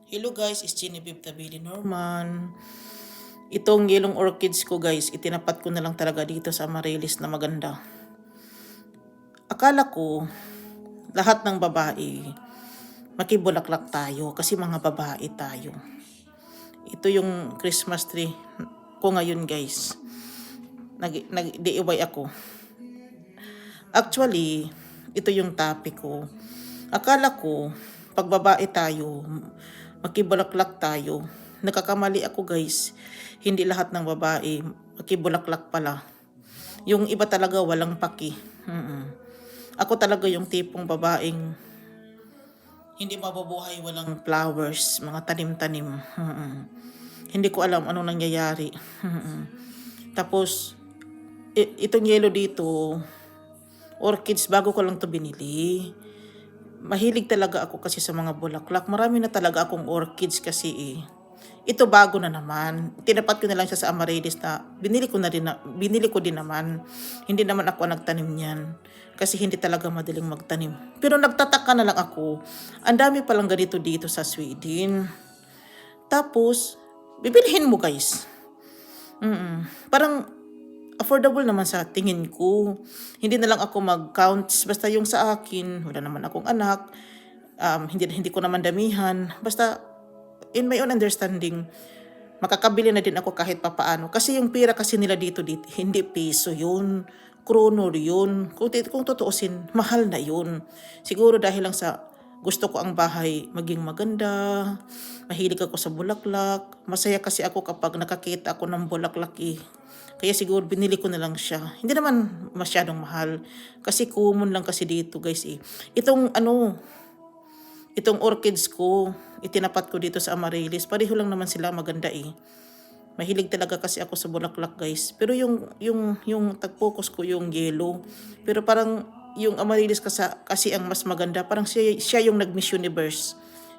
Hello guys, it's Genevieve Tabili Norman. Itong yellow orchids ko guys, itinapat ko na lang talaga dito sa Amaryllis na maganda. Akala ko, lahat ng babae, makibulaklak tayo kasi mga babae tayo. Ito yung Christmas tree ko ngayon guys. Nag-DIY ako. Actually, ito yung topic ko. Akala ko, pag babae tayo, makibulaklak tayo. Nakakamali ako guys. Hindi lahat ng babae makibulaklak pala. Yung iba talaga walang paki. Ako talaga yung tipong babaeng hindi mabubuhay walang flowers, mga tanim-tanim. Hindi ko alam anong nangyayari. Tapos, itong yellow dito, orchids, bago ko lang to binili. Mahilig talaga ako kasi sa mga bulaklak. Marami na talaga akong orchids kasi eh. Ito bago na naman. Tinapat ko na lang siya sa Amaryllis na binili ko din naman. Hindi naman ako nagtanim niyan. Kasi hindi talaga madaling magtanim. Pero nagtataka na lang ako. Ang dami palang ganito dito sa Sweden. Tapos, bibilihin mo guys. Parang affordable naman sa tingin ko. Hindi na lang ako mag-counts. Basta yung sa akin, wala naman akong anak. Hindi ko naman damihan. Basta, in my own understanding, makakabili na din ako kahit papaano. Kasi yung pira kasi nila dito, hindi piso yun. Krono yun. Kung tutuusin, mahal na yun. Siguro dahil lang sa gusto ko ang bahay maging maganda. Mahilig ako sa bulaklak. Masaya kasi ako kapag nakakita ako ng bulaklak eh. Kaya siguro binili ko na lang siya. Hindi naman masyadong mahal. Kasi common lang kasi dito guys eh. Itong orchids ko, itinapat ko dito sa Amaryllis. Pareho lang naman sila maganda eh. Mahilig talaga kasi ako sa bulaklak guys. Pero yung tag-focus ko yung yellow. Pero parang yung Amaryllis kasi ang mas maganda. Parang siya yung nag-Miss Universe.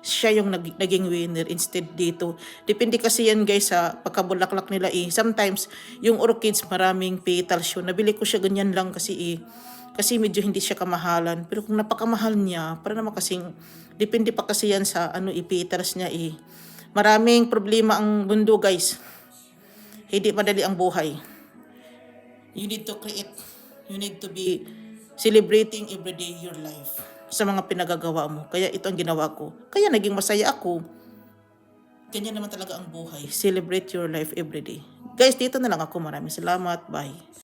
Siya yung naging winner instead dito. Depende kasi yan guys sa pagkabulaklak nila eh. Sometimes yung orchids maraming petals yun. Nabili ko siya ganyan lang kasi eh. Kasi medyo hindi siya kamahalan. Pero kung napakamahal niya, para naman kasing depende pa kasi yan sa petals niya eh. Maraming problema ang mundo guys. Hindi madali ang buhay. You need to create. You need to be celebrating everyday your life sa mga pinagagawa mo. Kaya ito ang ginawa ko. Kaya naging masaya ako. Ganyan naman talaga ang buhay. Celebrate your life everyday. Guys, dito na lang ako. Maraming salamat. Bye.